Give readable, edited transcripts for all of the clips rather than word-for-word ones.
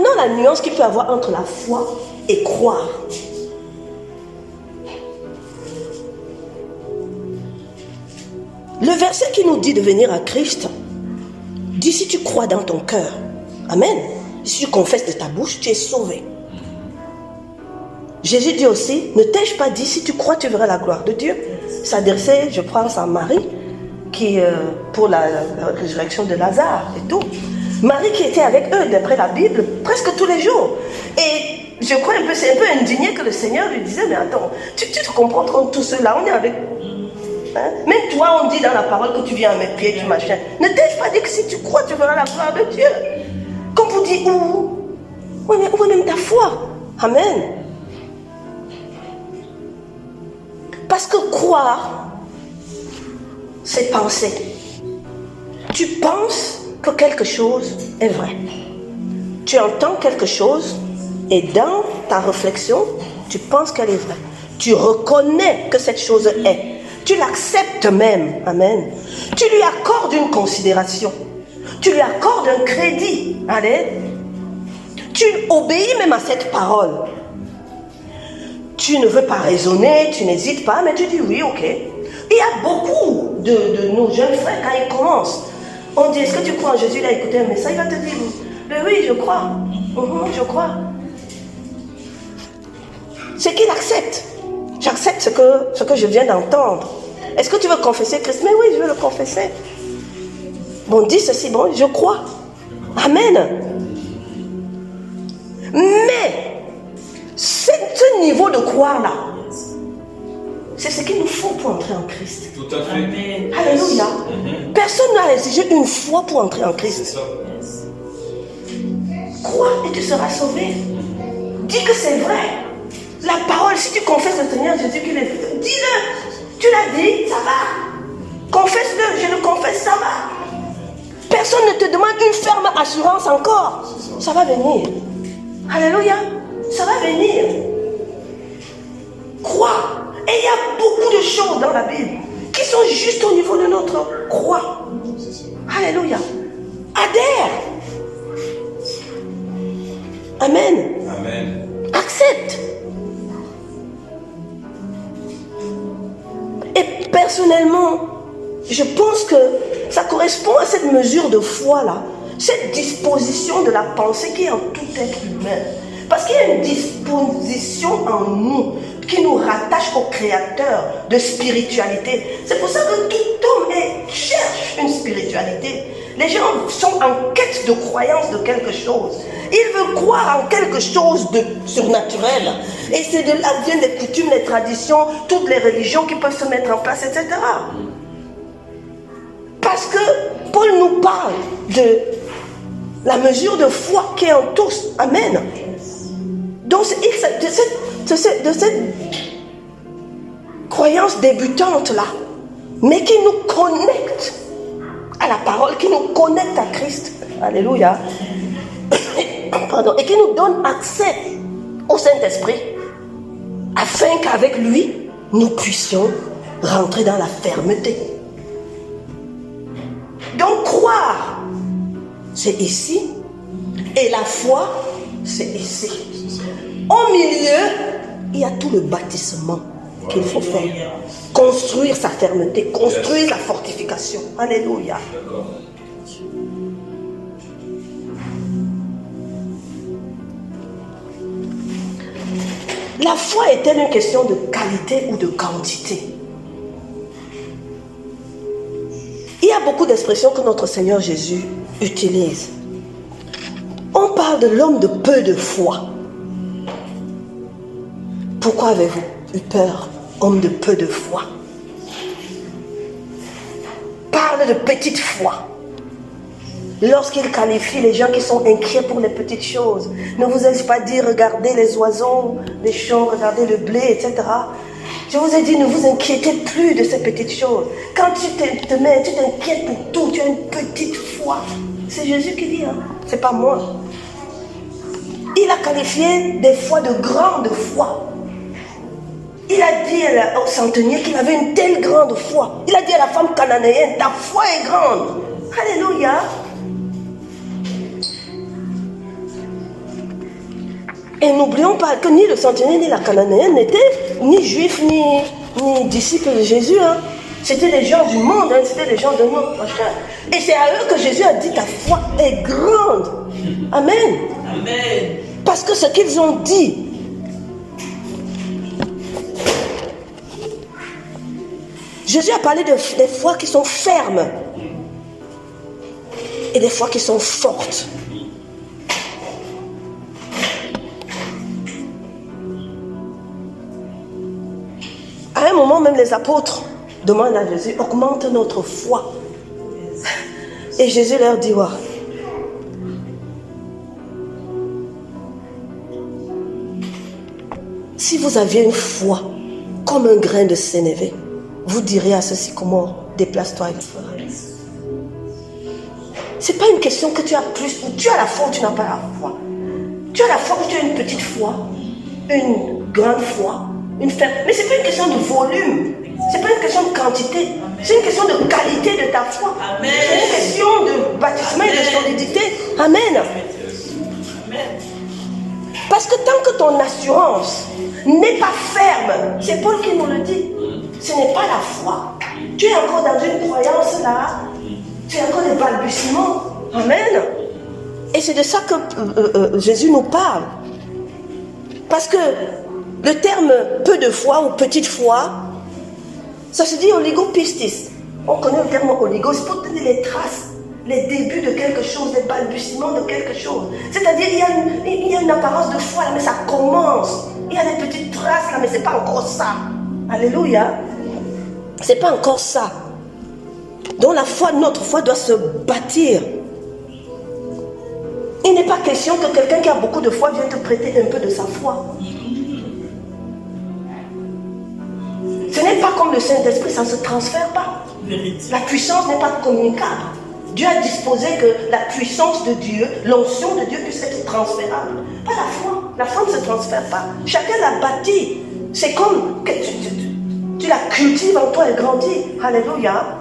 Prenons la nuance qu'il peut y avoir entre la foi et croire. Le verset qui nous dit de venir à Christ dit si tu crois dans ton cœur, amen, si tu confesses de ta bouche, tu es sauvé. Jésus dit aussi, ne t'ai-je pas dit, si tu crois, tu verras la gloire de Dieu. S'adressait, je pense, à Marie, qui pour la résurrection de Lazare et tout. Marie qui était avec eux, d'après la Bible, presque tous les jours. Et je crois c'est un peu indigné que le Seigneur lui disait, mais attends, tu te comprends entre tous ceux-là, on est avec... Hein? Même toi, on dit dans la parole que tu viens à mes pieds, tu machin. Ne t'ai-je pas dit que si tu crois, tu verras la gloire de Dieu? Comme vous dites, où est même ta foi? Amen. Parce que croire, c'est penser. Tu penses que quelque chose est vrai. Tu entends quelque chose et dans ta réflexion, tu penses qu'elle est vraie. Tu reconnais que cette chose est. Tu l'acceptes même. Amen. Tu lui accordes une considération. Tu lui accordes un crédit. Allez. Tu obéis même à cette parole. Tu ne veux pas raisonner, tu n'hésites pas, mais tu dis oui, ok. Il y a beaucoup de nos jeunes frères, quand ils commencent, on dit, est-ce que tu crois en Jésus? Il a écouté un message, il va te dire, oui, je crois. Je crois. C'est qu'il accepte. J'accepte ce que je viens d'entendre. Est-ce que tu veux confesser Christ? Mais oui, je veux le confesser. Bon, dis ceci, bon, je crois. Amen. Mais, ce niveau de croire-là, c'est ce qu'il nous faut pour entrer en Christ. Tout à fait. Amen. Alléluia. Personne n'a exigé une foi pour entrer en Christ. Crois et tu seras sauvé. Dis que c'est vrai. La parole, si tu confesses le Seigneur Jésus qu'il est, dis-le. Tu l'as dit, ça va. Confesse-le, je le confesse, ça va. Personne ne te demande une ferme assurance encore. Ça va venir. Alléluia. Ça va venir. Crois. Et il y a beaucoup de choses dans la Bible qui sont juste au niveau de notre croix. Alléluia. Adhère. Amen. Amen. Accepte. Et personnellement, je pense que ça correspond à cette mesure de foi-là, cette disposition de la pensée qui est en tout être humain. Parce qu'il y a une disposition en nous qui nous rattache au Créateur de spiritualité. C'est pour ça que tout homme cherche une spiritualité. Les gens sont en quête de croyance de quelque chose. Ils veulent croire en quelque chose de surnaturel. Et c'est de là viennent les coutumes, les traditions, toutes les religions qui peuvent se mettre en place, etc. Parce que Paul nous parle de la mesure de foi qui est en tous. Amen. Donc, de cette croyance débutante-là, mais qui nous connecte à la parole, qui nous connecte à Christ. Alléluia. Pardon. Et qui nous donne accès au Saint-Esprit, afin qu'avec lui, nous puissions rentrer dans la fermeté. Donc, croire, c'est ici, et la foi, c'est ici. Au milieu, il y a tout le bâtissement qu'il faut faire. Construire sa fermeté, construire la fortification. Alléluia. La foi est-elle une question de qualité ou de quantité? Il y a beaucoup d'expressions que notre Seigneur Jésus utilise. On parle de l'homme de peu de foi. Pourquoi avez-vous eu peur, homme de peu de foi? Parle de petite foi. Lorsqu'il qualifie les gens qui sont inquiets pour les petites choses, ne vous ai-je pas dit, regardez les oiseaux, les champs, regardez le blé, etc. Je vous ai dit, ne vous inquiétez plus de ces petites choses. Quand tu t'inquiètes pour tout, tu as une petite foi. C'est Jésus qui dit, hein? C'est pas moi. Il a qualifié des fois de grande foi. Il a dit au centenier qu'il avait une telle grande foi. Il a dit à la femme cananéenne, ta foi est grande. Alléluia. Et n'oublions pas que ni le centenier ni la cananéenne n'étaient ni juifs ni disciples de Jésus. Hein. C'était les gens du monde, hein. C'était les gens de notre prochain. Et c'est à eux que Jésus a dit ta foi est grande. Amen. Amen. Parce que ce qu'ils ont dit, Jésus a parlé des foi qui sont fermes et des foi qui sont fortes. À un moment, même les apôtres demandent à Jésus, augmente notre foi. Et Jésus leur dit, ouais. Si vous aviez une foi comme un grain de sénévé, vous diriez à ce sycomore, déplace-toi et fera. C'est pas une question que tu as plus, ou tu as la foi ou tu n'as pas la foi. Tu as la foi ou tu as une petite foi, une grande foi, une faible. Mais c'est pas une question de volume, c'est pas une question de quantité, c'est une question de qualité de ta foi. Amen. C'est une question de baptisme et de solidité. Amen. Amen. Parce que tant que ton assurance n'est pas ferme, c'est Paul qui nous le dit, ce n'est pas la foi. Tu es encore dans une croyance là, tu as encore des balbutiements. Amen. Et c'est de ça que Jésus nous parle. Parce que le terme peu de foi ou petite foi, ça se dit oligopistis. On connaît le terme oligo, c'est pour donner les traces, les débuts de quelque chose, les balbutiements de quelque chose. C'est-à-dire il y a une apparence de foi là, mais ça commence. Il y a des petites traces là, mais ce n'est pas encore ça. Alléluia. C'est pas encore ça. Donc la foi, notre foi doit se bâtir. Il n'est pas question que quelqu'un qui a beaucoup de foi vienne te prêter un peu de sa foi. Ce n'est pas comme le Saint-Esprit, ça ne se transfère pas. La puissance n'est pas communicable. Dieu a disposé que la puissance de Dieu, l'onction de Dieu puisse être transférable. Pas la foi. La foi ne se transfère pas. Chacun l'a bâti. C'est comme que tu la cultives en toi, elle grandit. Alléluia.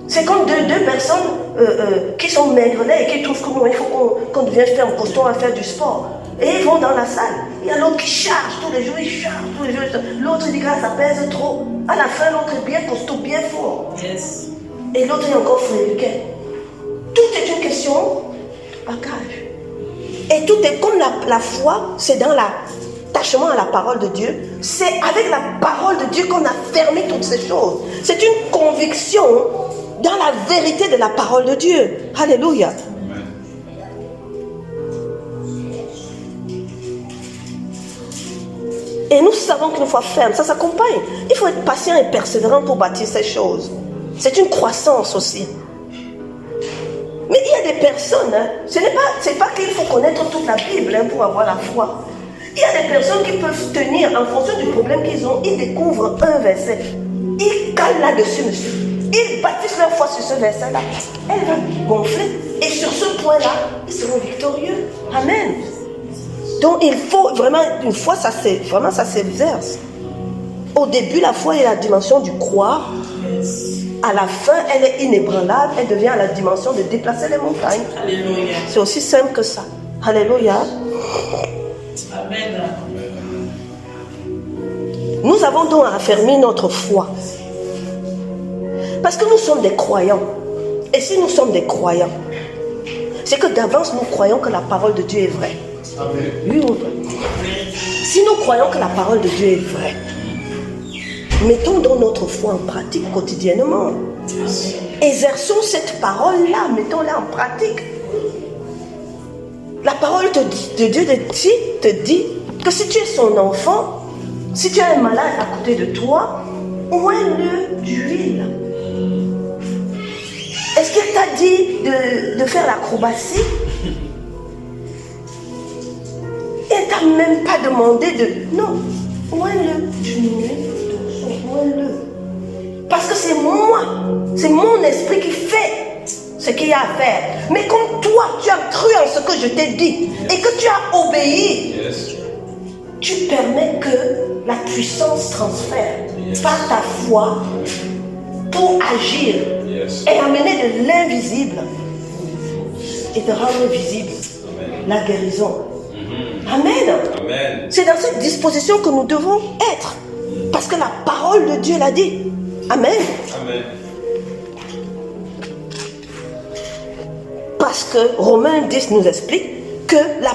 C'est comme deux personnes qui sont maigrelet et qui trouvent qu'il faut qu'on devienne ferme, costaud à faire du sport. Et ils vont dans la salle. Il y a l'autre qui charge tous les jours, il charge tous les jours. L'autre dit que ça pèse trop. À la fin, l'autre est bien costaud, bien fort. Yes. Et l'autre est encore fréluquet. Tout est une question de bagage. Et tout est comme la foi, c'est dans l'attachement à la parole de Dieu. C'est avec la parole de Dieu qu'on a fermé toutes ces choses. C'est une conviction dans la vérité de la parole de Dieu. Alléluia. Et nous savons qu'il faut ferme, ça s'accompagne. Il faut être patient et persévérant pour bâtir ces choses. C'est une croissance aussi. Mais il y a des personnes, hein, c'est pas qu'il faut connaître toute la Bible pour avoir la foi. Il y a des personnes qui peuvent tenir en fonction du problème qu'ils ont. Ils découvrent un verset. Ils calent là-dessus, monsieur. Ils bâtissent leur foi sur ce verset-là. Elle va gonfler. Et sur ce point-là, ils seront victorieux. Amen. Donc il faut vraiment, une foi, ça s'exerce. Au début, la foi est la dimension du croire. À la fin, elle est inébranlable. Elle devient la dimension de déplacer les montagnes. Alléluia. C'est aussi simple que ça. Alléluia. Amen. Nous avons donc affermi notre foi. Parce que nous sommes des croyants. Et si nous sommes des croyants, c'est que d'avance nous croyons que la parole de Dieu est vraie. Amen. Oui ou vrai? Si nous croyons que la parole de Dieu est vraie, mettons donc notre foi en pratique quotidiennement. Exerçons cette parole-là, mettons-la en pratique. La parole de Dieu te dit que si tu es son enfant, si tu as un malade à côté de toi, oins-le d'huile. Est-ce qu'il t'a dit de faire l'acrobatie? Il t'a même pas demandé de... Non, oins-le d'une huile, oins-le. Parce que c'est moi, c'est mon esprit qui fait ce qu'il y a à faire. Mais comme toi, tu as cru en ce que je t'ai dit et que tu as obéi, tu permets que la puissance transfère par ta foi pour agir et amener de l'invisible et de rendre visible. la guérison. Amen. Amen. C'est dans cette disposition que nous devons être. Parce que la parole de Dieu l'a dit. Amen. Amen. Parce que Romains 10 nous explique que la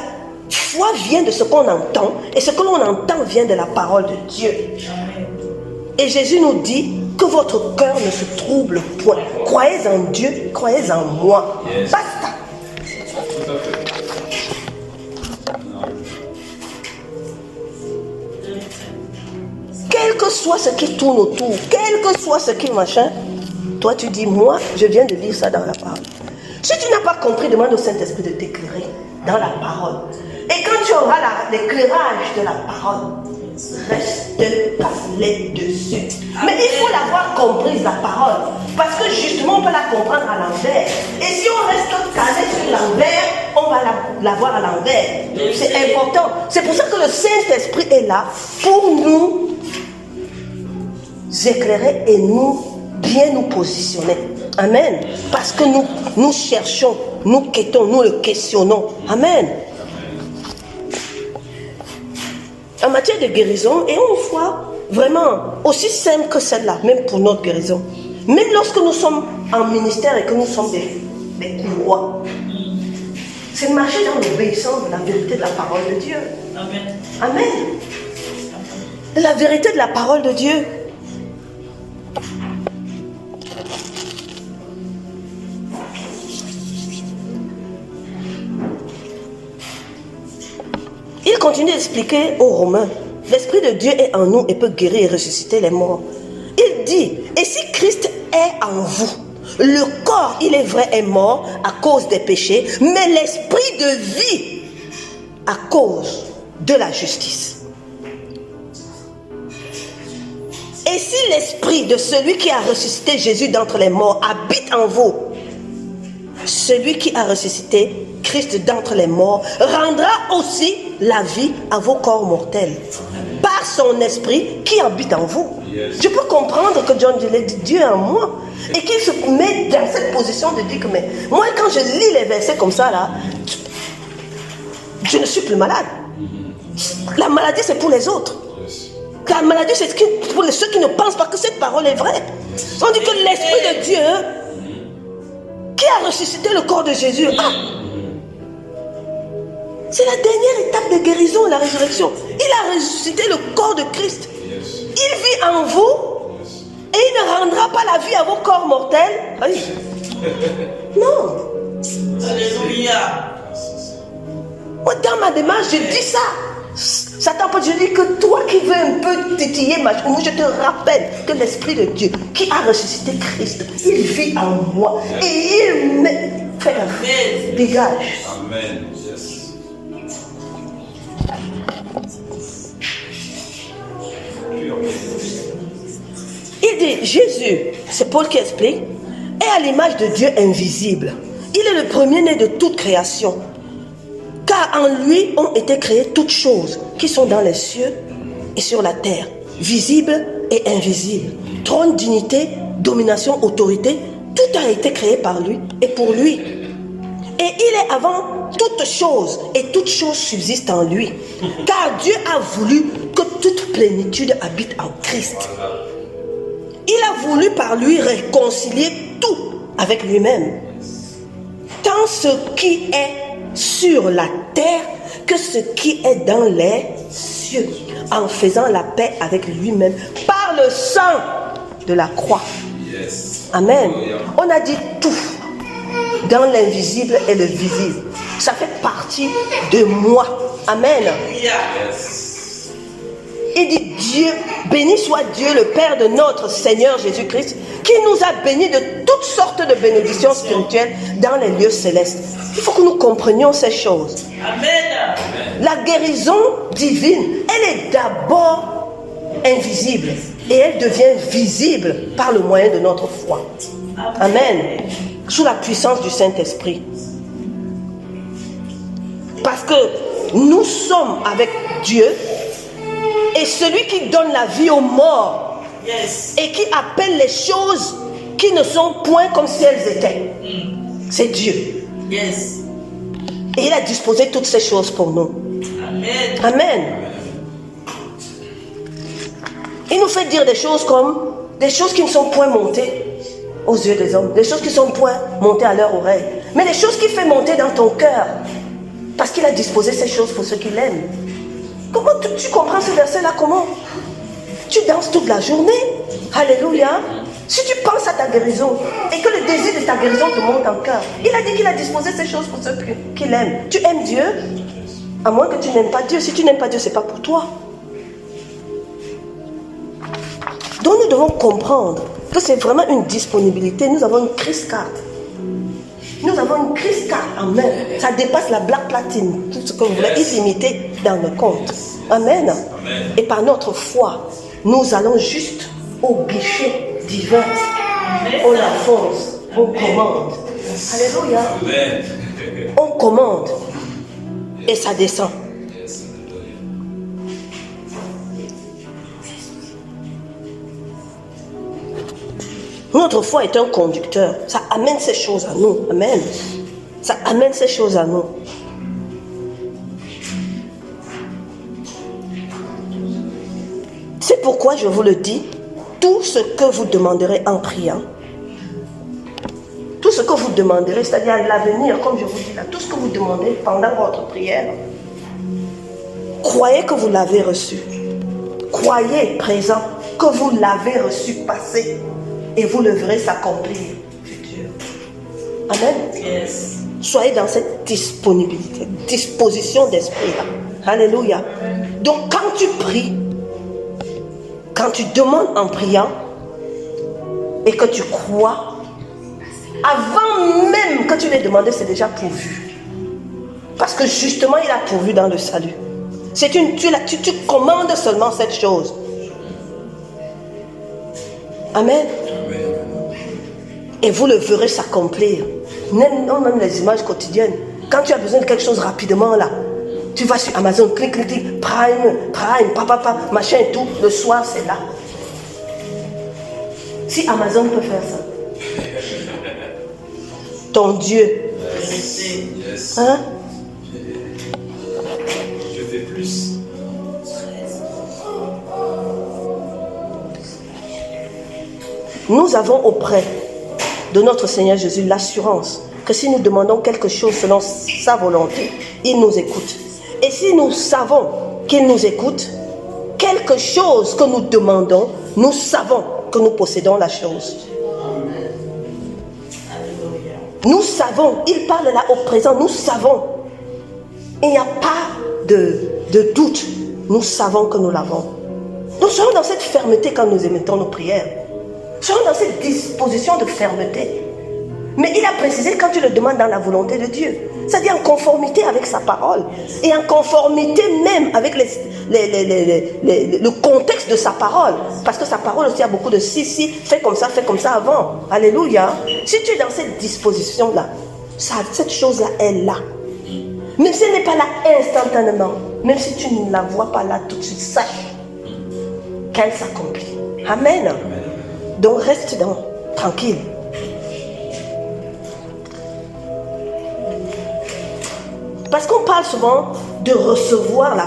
foi vient de ce qu'on entend. Et ce que l'on entend vient de la parole de Dieu. Et Jésus nous dit que votre cœur ne se trouble point. Croyez en Dieu, croyez en moi. Yes. Basta. Tout à fait. Quel que soit ce qui tourne autour, quel que soit ce qui machin, toi tu dis, moi, je viens de lire ça dans la parole. Si tu n'as pas compris, demande au Saint-Esprit de t'éclairer dans la parole. Et quand tu auras l'éclairage de la parole, reste calé dessus. Mais il faut l'avoir comprise, la parole. Parce que justement, on peut la comprendre à l'envers. Et si on reste calé sur l'envers, on va la voir à l'envers. C'est important. C'est pour ça que le Saint-Esprit est là pour nous éclairer et nous bien nous positionner. Amen. Parce que nous cherchons, nous quêtons, nous le questionnons. Amen. En matière de guérison, et on voit vraiment aussi simple que celle-là, même pour notre guérison. Même lorsque nous sommes en ministère et que nous sommes des courroies, c'est marcher dans l'obéissance de la vérité de la parole de Dieu. Amen. Amen. La vérité de la parole de Dieu. Il continue d'expliquer aux Romains, l'Esprit de Dieu est en nous et peut guérir et ressusciter les morts. Il dit, et si Christ est en vous, le corps, il est vrai, est mort à cause des péchés, mais l'esprit de vie à cause de la justice. Et si l'esprit de celui qui a ressuscité Jésus d'entre les morts habite en vous, celui qui a ressuscité Christ d'entre les morts rendra aussi la vie à vos corps mortels par son esprit qui habite en vous. Yes. Je peux comprendre que John dit Dieu en moi et qu'il se met dans cette position de dire que mais moi quand je lis les versets comme ça là, je ne suis plus malade. La maladie c'est pour les autres. La maladie c'est pour ceux qui ne pensent pas que cette parole est vraie. On dit que l'esprit de Dieu qui a ressuscité le corps de Jésus, c'est la dernière étape de guérison, la résurrection. Il a ressuscité le corps de Christ. Il vit en vous et il ne rendra pas la vie à vos corps mortels. Oui. Non. Alléluia. Moi, dans ma démarche, je dis ça. Satan peut, je dis que toi qui veux un peu tétiller ma chose, je te rappelle que l'Esprit de Dieu qui a ressuscité Christ, il vit en moi et il me fait la dégage. Amen. Yes. Il dit, Jésus, c'est Paul qui explique, est à l'image de Dieu invisible. Il est le premier-né de toute création. Car en lui ont été créées toutes choses qui sont dans les cieux et sur la terre, visibles et invisibles. Trône, dignité, domination, autorité, tout a été créé par lui et pour lui. Et il est avant toutes choses et toutes choses subsistent en lui. Car Dieu a voulu que toute plénitude habite en Christ. Il a voulu par lui réconcilier tout avec lui-même. Tant ce qui est sur la terre que ce qui est dans les cieux, en faisant la paix avec lui-même par le sang de la croix. Yes. Amen. On a dit tout dans l'invisible et le visible. Ça fait partie de moi. Amen. Yes. Il dit Dieu, béni soit Dieu le Père de notre Seigneur Jésus-Christ, qui nous a bénis de toutes sortes de bénédictions spirituelles dans les lieux célestes. Il faut que nous comprenions ces choses. Amen. La guérison divine, elle est d'abord invisible et elle devient visible par le moyen de notre foi. Amen. Sous la puissance du Saint-Esprit. Parce que nous sommes avec Dieu et celui qui donne la vie aux morts et qui appelle les choses qui ne sont point comme si elles étaient. C'est Dieu. Yes. Et il a disposé toutes ces choses pour nous. Amen. Amen. Il nous fait dire des choses comme des choses qui ne sont point montées aux yeux des hommes, des choses qui ne sont point montées à leur oreille, mais des choses qu'il fait monter dans ton cœur, parce qu'il a disposé ces choses pour ceux qui l'aiment. Comment tu comprends ce verset-là? Comment? Tu danses toute la journée. Alléluia. Si tu penses à ta guérison et que le désir de ta guérison te monte en cœur, il a dit qu'il a disposé ces choses pour ceux qui l'aiment. Tu aimes Dieu, à moins que tu n'aimes pas Dieu. Si tu n'aimes pas Dieu, ce n'est pas pour toi. Donc nous devons comprendre que c'est vraiment une disponibilité. Nous avons une crise card. Nous avons une crise card en main. Ça dépasse la black platine. Tout ce que vous voulez, illimité dans le compte. Amen. Et par notre foi, nous allons juste au guichet divin. On la fonce. On commande. Alléluia. On commande. Et ça descend. Notre foi est un conducteur. Ça amène ces choses à nous. Amen. Ça amène ces choses à nous. C'est pourquoi je vous le dis, tout ce que vous demanderez en priant, tout ce que vous demanderez, c'est-à-dire à l'avenir, comme je vous dis là, tout ce que vous demandez pendant votre prière, croyez que vous l'avez reçu. Croyez présent que vous l'avez reçu passé. Et vous le verrez s'accomplir futur. Amen. Yes. Soyez dans cette disponibilité, disposition d'esprit là. Alléluia. Donc quand tu pries, quand tu demandes en priant et que tu crois, avant même que tu l'aies demandé, c'est déjà pourvu. Parce que justement, il a pourvu dans le salut. C'est tu commandes seulement cette chose. Amen. Et vous le verrez s'accomplir. Même les images quotidiennes. Quand tu as besoin de quelque chose rapidement là, tu vas sur Amazon, clic, clic, clic, Prime, papa, machin et tout. Le soir, c'est là. Si Amazon peut faire ça, ton Dieu. Yes. Hein? Je fais plus. Nous avons auprès de notre Seigneur Jésus l'assurance que si nous demandons quelque chose selon sa volonté, il nous écoute. Et si nous savons qu'il nous écoute, quelque chose que nous demandons, nous savons que nous possédons la chose. Nous savons, il parle là au présent, nous savons. Il n'y a pas de doute. Nous savons que nous l'avons. Nous sommes dans cette fermeté quand nous émettons nos prières. Nous sommes dans cette disposition de fermeté. Mais il a précisé quand tu le demandes dans la volonté de Dieu. C'est-à-dire en conformité avec sa parole. Et en conformité même avec le contexte de sa parole. Parce que sa parole aussi a beaucoup de si, fais comme ça avant. Alléluia. Si tu es dans cette disposition-là, cette chose-là est là. Même si elle n'est pas là instantanément, même si tu ne la vois pas là tout de suite, sache qu'elle s'accomplit. Amen. Donc reste tranquille. Parce qu'on parle souvent de recevoir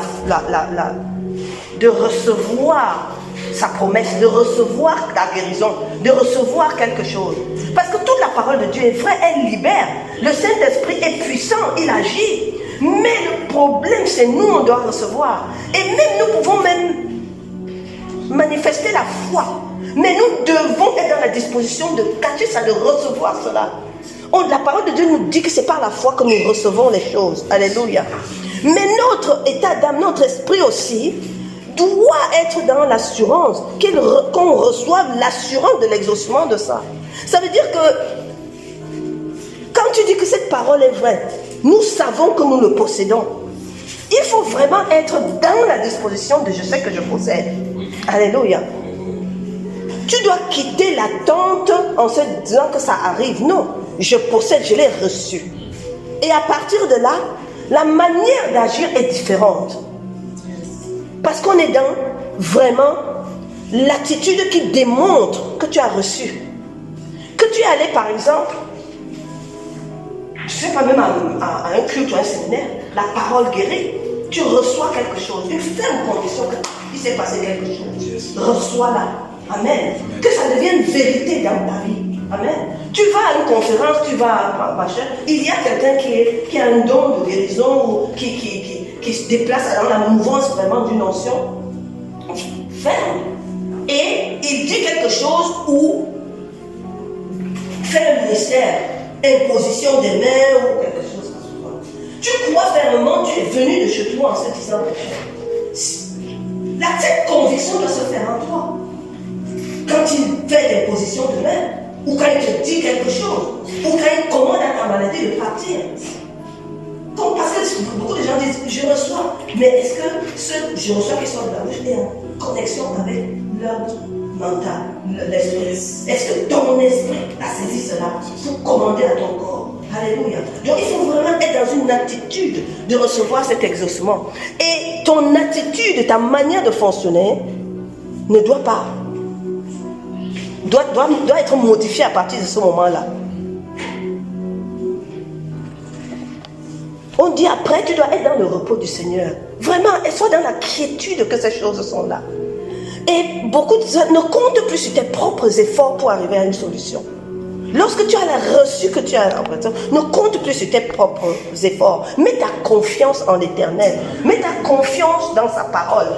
de recevoir sa promesse, de recevoir la guérison, de recevoir quelque chose. Parce que toute la parole de Dieu est vraie, elle libère. Le Saint-Esprit est puissant, il agit. Mais le problème, c'est nous, on doit recevoir. Et même nous pouvons même manifester la foi. Mais nous devons être dans la disposition de cacher ça, de recevoir cela. La parole de Dieu nous dit que c'est par la foi que nous recevons les choses. Alléluia. Mais notre état d'âme, notre esprit aussi, doit être dans l'assurance, qu'on reçoive l'assurance de l'exaucement de ça. Ça veut dire que quand tu dis que cette parole est vraie, nous savons que nous le possédons. Il faut vraiment être dans la disposition de je sais que je possède. Alléluia. Tu dois quitter l'attente en se disant que ça arrive. Non, je possède, je l'ai reçu. Et à partir de là, la manière d'agir est différente. Parce qu'on est dans vraiment l'attitude qui démontre que tu as reçu. Que tu es allé par exemple, je ne sais pas, même à un culte ou un séminaire, la parole guérit, tu reçois quelque chose, une ferme conviction qu'il s'est passé quelque chose. Reçois-la. Amen. Que ça devienne vérité dans ta vie. Amen. Tu vas à une conférence, tu vas à machin, il y a quelqu'un qui a un don de guérison ou qui se déplace dans la mouvance vraiment d'une onction. Ferme. Et il dit quelque chose où fait un ministère, imposition des mains ou quelque chose comme ça. Tu crois fermement, tu es venu de chez toi en se disant quelque chose. Cette conviction doit se faire en toi. Quand il fait l'imposition de main, ou quand il te dit quelque chose, ou quand il commande à ta maladie de partir. Donc, parce que beaucoup de gens disent, je reçois, mais est-ce que ce je reçois qui sort de la bouche est en connexion avec leur mental, l'esprit? Est-ce que ton esprit a saisi cela pour commander à ton corps? Alléluia. Donc il faut vraiment être dans une attitude de recevoir cet exaucement. Et ton attitude, ta manière de fonctionner ne doit pas doit être modifiée à partir de ce moment-là. On dit après, tu dois être dans le repos du Seigneur. Vraiment, et sois dans la quiétude que ces choses sont là. Et beaucoup de gens ne comptent plus sur tes propres efforts pour arriver à une solution. Lorsque tu as la reçu que tu as l'impression, ne compte plus sur tes propres efforts. Mets ta confiance en l'Éternel. Mets ta confiance dans sa parole.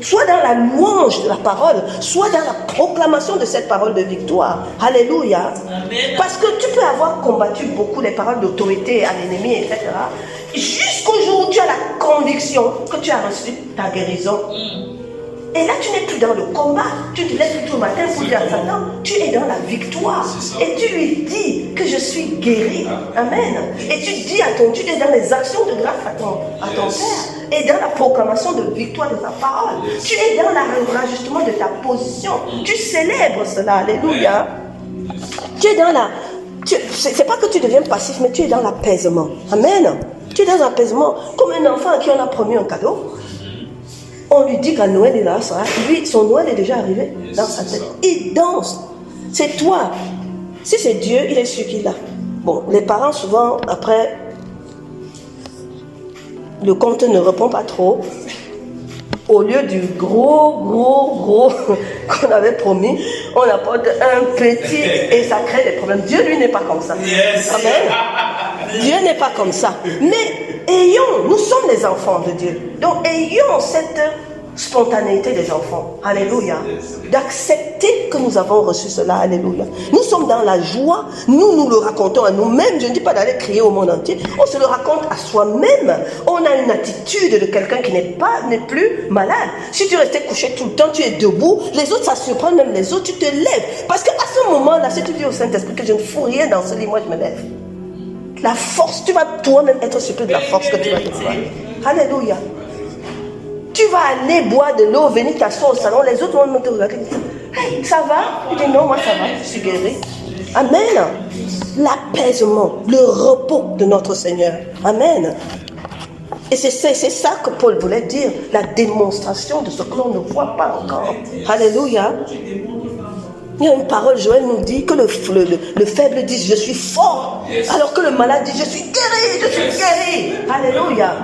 Soit dans la louange de la parole, soit dans la proclamation de cette parole de victoire. Alléluia. Amen. Parce que tu peux avoir combattu beaucoup les paroles d'autorité à l'ennemi, etc. Jusqu'au jour où tu as la conviction que tu as reçu ta guérison. Et là, tu n'es plus dans le combat. Tu te lèves tout le matin pour dire à Satan, tu es dans la victoire. Et tu lui dis que je suis guéri. Amen. Et tu dis tu es dans les actions de grâce à ton Père. Et dans la proclamation de victoire de sa parole. Tu es dans le rajustement de ta position. Tu célèbres cela. Alléluia. Tu es dans la... C'est pas que tu deviens passif, mais tu es dans l'apaisement. Amen. Tu es dans l'apaisement. Comme un enfant à qui on a promis un cadeau. On lui dit qu'à Noël, il est là, ça. Lui, son Noël est déjà arrivé dans sa tête. Il danse. C'est toi. Si c'est Dieu, il est sûr qu'il l'a. Bon, les parents, souvent, après, le compte ne répond pas trop. Au lieu du gros qu'on avait promis, on apporte un petit et ça crée des problèmes. Dieu, lui, n'est pas comme ça. Amen. Dieu n'est pas comme ça. Mais nous sommes les enfants de Dieu. Donc, ayons cette spontanéité des enfants. Alléluia. D'accepter que nous avons reçu cela. Alléluia. Nous sommes dans la joie. Nous le racontons à nous-mêmes. Je ne dis pas d'aller crier au monde entier. On se le raconte à soi-même. On a une attitude de quelqu'un qui n'est plus malade. Si tu restais couché tout le temps, tu es debout. Les autres, ça surprend même les autres. Tu te lèves. Parce qu'à ce moment-là, si tu dis au Saint-Esprit que je ne fous rien dans ce lit, moi je me lève. La force, tu vas toi-même être surpris de la force que tu vas recevoir. Alléluia. Tu vas aller boire de l'eau, venir t'asseoir au salon, les autres vont te regarder. Hey, ça va? Tu dis non, moi ça va, je suis guéri. Amen. L'apaisement, le repos de notre Seigneur. Amen. Et c'est ça que Paul voulait dire, la démonstration de ce que l'on ne voit pas encore. Alléluia. Il y a une parole, Joël nous dit que le faible dit je suis fort, alors que le malade dit je suis guéri, je suis guéri. Alléluia.